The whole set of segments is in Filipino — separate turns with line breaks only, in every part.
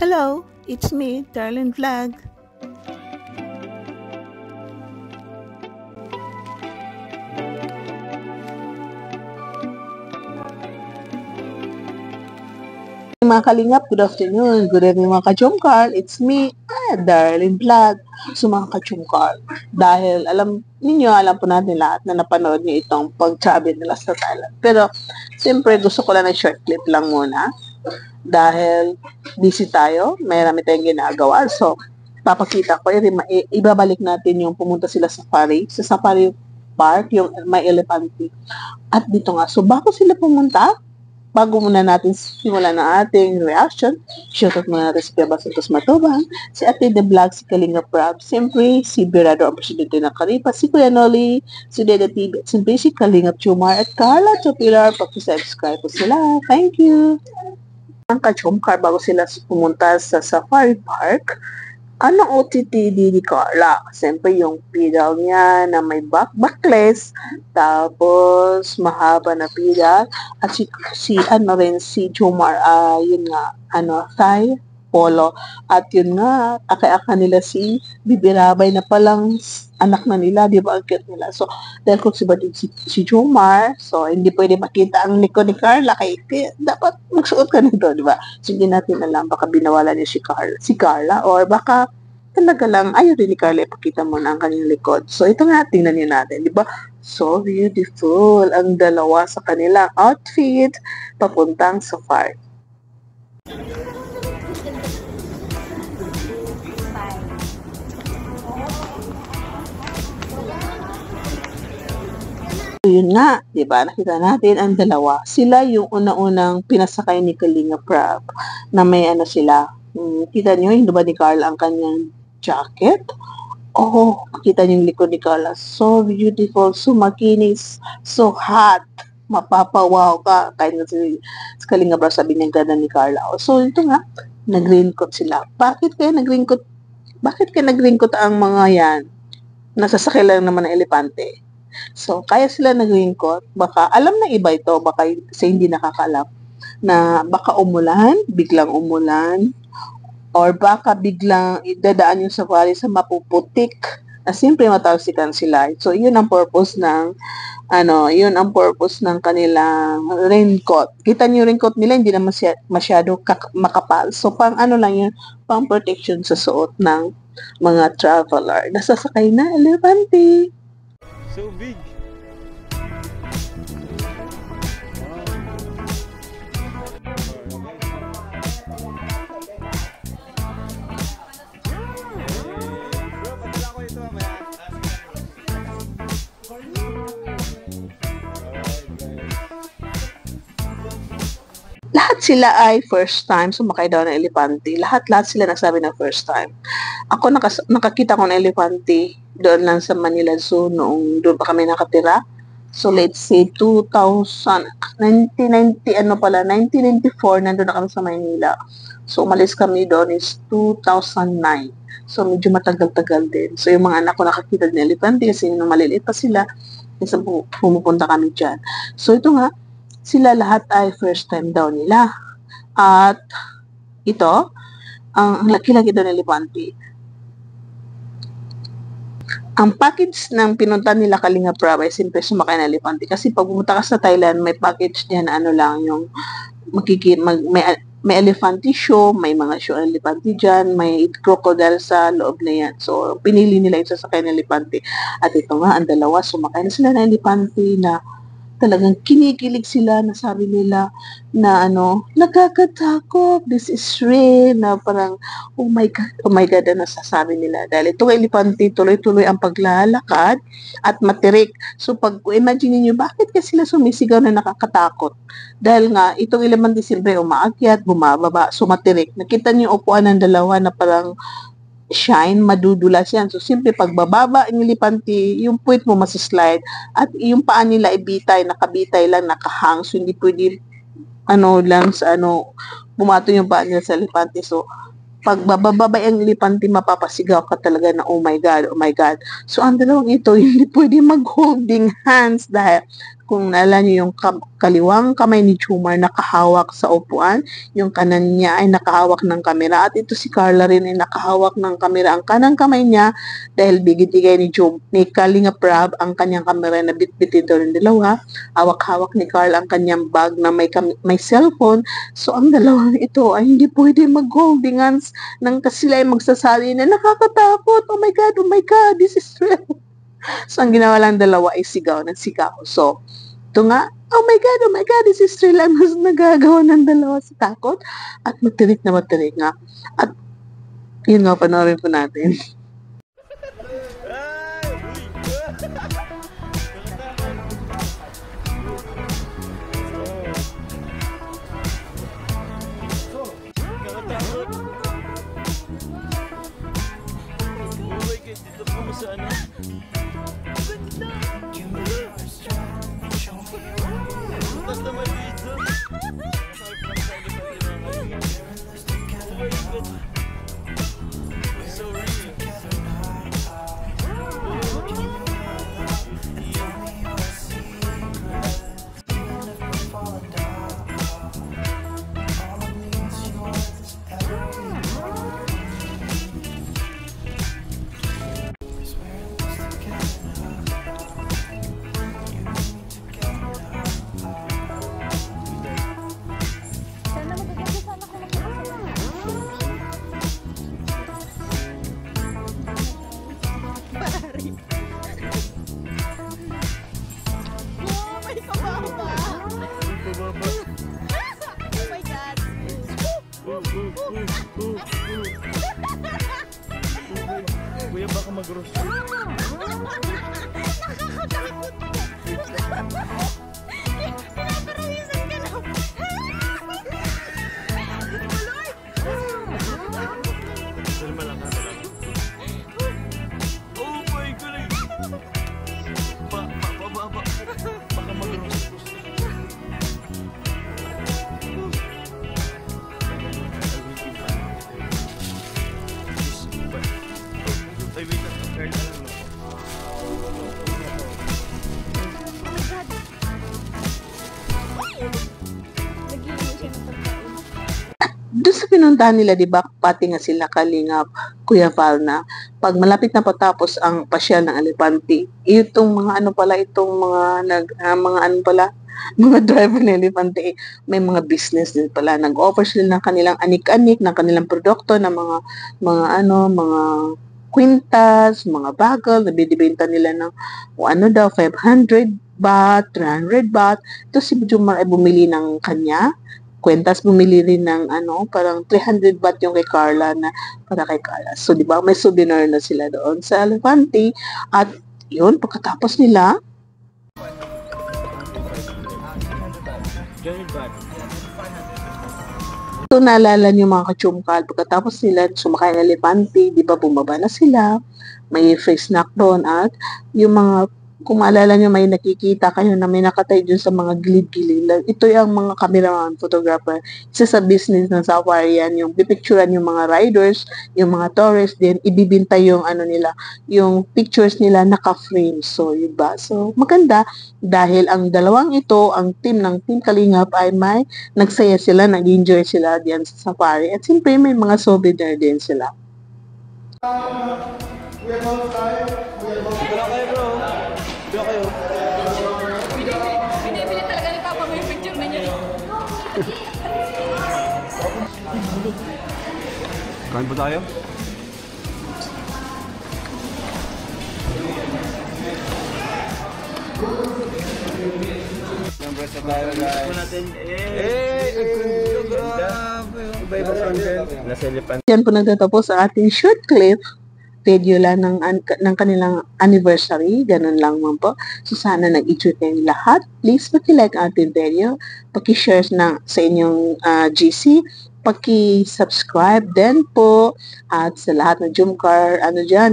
Hello, it's me, Darlene Vlog.
Mga kalingap, good afternoon. Good evening mga ka-Chumkarl. It's me, Darlene Vlog. So mga ka-Chumkarl, dahil alam po natin lahat na napanood niyo itong pag-travel nila sa Thailand. Pero, siyempre gusto ko lang ng short clip lang muna. Dahil busy tayo, marami tayong ginagawa. So, papakita ko, ibabalik natin yung pumunta sila sa Safari Park, yung may Elephante. At dito nga, so bago sila pumunta, bago muna natin simulan ang ating reaction, shoutout muna natin si Beba Santos Matubang, si Ate The Vlog, si Kalinga Prab, siyempre si Berado ang presidente ng Karipa, si Kuya Noli, si Deda TV, at siyempre si Kalinga Chumar at Carla Chopilar. Pag-subscribe po sila. Thank you! Ang ka-Chumkar, bago sila pumunta sa Safari Park, anong OTTD ni Carla? Siyempre yung pedal niya na may backless, tapos mahaba na pedal, at si Jomar, yun nga, thigh, polo, at yun nga, aka nila si Bibirabay na palang anak na nila, di ba, ang cute nila. So, dahil kung si Jomar, so, hindi pwede makita ang likod ni Carla, kaya dapat magsuot ka nito, di ba? So, hindi natin alam, baka binawala niya si Carla, or baka talaga lang, ayaw rin ni Carla, ipakita mo na ang kanyang likod. So, ito nga, tingnan niyo natin, di ba? So beautiful ang dalawa sa kanilang outfit, papuntang safari. Yun nga, di ba? Nakita natin ang dalawa. Sila yung una-unang pinasakay ni Kalinga Prab na may sila. Kita niyo, hindi ba ni Carla ang kanyang jacket? Oh, makita niyo yung likod ni Carla. So beautiful, so makinis, so hot. Mapapawaw ka. Kahit nga si Kalinga Prab sabi niya ganda ni Carla. So ito nga, nag-raincoat sila. Bakit kaya nag-raincoat ang mga yan? Nasasakay lang naman ng elepante. So, kaya sila nag-raincoat, baka alam na iba ito, baka sa hindi nakakaalam, na baka biglang umulan, or baka biglang idadaan yung safari sa mapuputik, na siyempre matalsikan sila. So, yun ang purpose ng kanilang raincoat. Kita niyo raincoat nila, hindi na masyado makapal. So, pang lang yun, pang protection sa suot ng mga traveler. Nasasakay na elepante.
So big.
Lahat sila ay first time sumakay daw ng elepante. Lahat sila nagsabi na first time. Ako nakakita ko ng elepante doon lang sa Manila Zoo noong doon pa kami nakatira. So let's say 1994 nandun na kami sa Manila. So umalis kami doon is 2009. So medyo matagal-tagal din. So yung mga anak ko nakakita ng elepante kasi nung maliliit pa sila, kasi pumupunta kami dyan. So ito nga, sila lahat ay first time daw nila. At ito, ang laki-laki daw ng elepante. Ang package ng pinunta nila Kalinga Prab ay simple sumakay ng elepante. Kasi pag pumunta ka sa Thailand, may package diyan yung may elephante show, may mga show ng elepante dyan, may crocodile sa loob na yan. So, pinili nila yung sasakay ng elepante. At ito nga, ang dalawa, sumakay na sila ng elepante na talagang kinikilig sila na sabi nila na nakakatakot, this is real, na parang, oh my God, nasasabi nila. Dahil itong elepante, tuloy-tuloy ang paglalakad at matirik. So, imagine niyo bakit kasi sila sumisigaw na nakakatakot? Dahil nga, itong elepante siyempre umaakyat, bumababa, so matirik. Nakita niyo yung upuan ng dalawa na parang shine, madudulas yan. So, simple pagbababa ng elepante, yung puwit mo masislide, at yung paa nila nakabitay lang, nakahang. So, hindi pwede, bumato yung paa nila sa elepante. So, pagbababa ang elepante, mapapasigaw ka talaga na, oh my God, oh my God. So, ang dalawang ito, hindi pwede mag-holding hands dahil kung naalala niyo yung kaliwang kamay ni Jomar nakahawak sa upuan, yung kanan niya ay nakahawak ng kamera at ito si Carla rin ay nakahawak ng kamera. Ang kanang kamay niya dahil bigay ni Kalinga Prab ang kanyang kamera na bitbitin daw ng dalawa. Hawak-hawak ni Carla ang kanyang bag na may cellphone. So ang dalawang ito ay hindi pwede mag-holding hands nang sila ay magsasabi na nakakatakot. Oh my God, this is real. So, ang ginawa lang dalawa ay nagsigaw. So, ito nga, oh my God, this is real. Ang mas nagagawa ng dalawa sa takot. At matirik nga. At, yun nga, panoorin po natin.
Kuya, baka mag-grocery.
Nakakatakot. Pinaparawisan ka lang.
Salma lang. Oh my God! Baka mag-grocery. Ay, wait lang. Carl, alam mo.
Doon sa pinuntahan nila, di ba, pati nga sila Kalingap, Kuya Val na, pag malapit na patapos ang pasyal ng Elepante, itong mga mga driver ng Elepante, may mga business din pala. Nag-offer sila ng kanilang anik-anik, ng kanilang produkto, ng mga kwintas, mga bagal, nabibenta nila ng 500 baht, 300 baht. Ito si Jomar ay bumili ng kanya kwentas, bumili rin ng parang 300 baht yung kay Carla na para kay Carla. So, di ba, may souvenir na sila doon sa Elepante. At yun, pagkatapos nila, ito naalala niyo mga kachumkal, pagkatapos nila sumakay ng Elepante, di ba, bumaba na sila, may free snack doon at yung mga kung maalala nyo, may nakikita kayo na may nakatay dun sa mga gilid-gilid. Ito yung mga cameraman, photographer. Isa sa business ng safari yan, yung pipicturean yung mga riders, yung mga tourists, then ibibinta yung yung pictures nila naka-frame. So, yun ba? So, maganda dahil ang dalawang ito, ang team ng Team Kalingap ay may nagsaya sila, nag-enjoy sila diyan sa safari. At siyempre, may mga souvenir din sila.
Dito kayo.
Binibili talaga ni Papa mo yung picture na niya.
Kain po tayo? Number sa tayo guys. Iba-iba content. Nasa Elepante.
Yan po nagtatapos ang ating short clip video lang ng kanilang anniversary. Ganun lang man po. So, sana nag-enjoy kayong lahat. Please, paki-like ang ating video. Paki-share sa inyong GC. Paki-subscribe din po. At sa lahat ng Jomcar,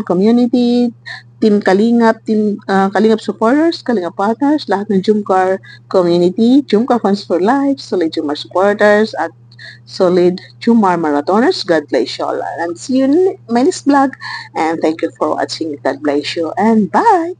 community, Team Kalingap, Team Kalingap supporters, Kalingap partners, lahat ng Jomcar community, Jomcar fans for life, solid Jomcar supporters, at solid Jomar marathoners. God bless you all. And see you in my next vlog. And thank you for watching. God bless you. And bye!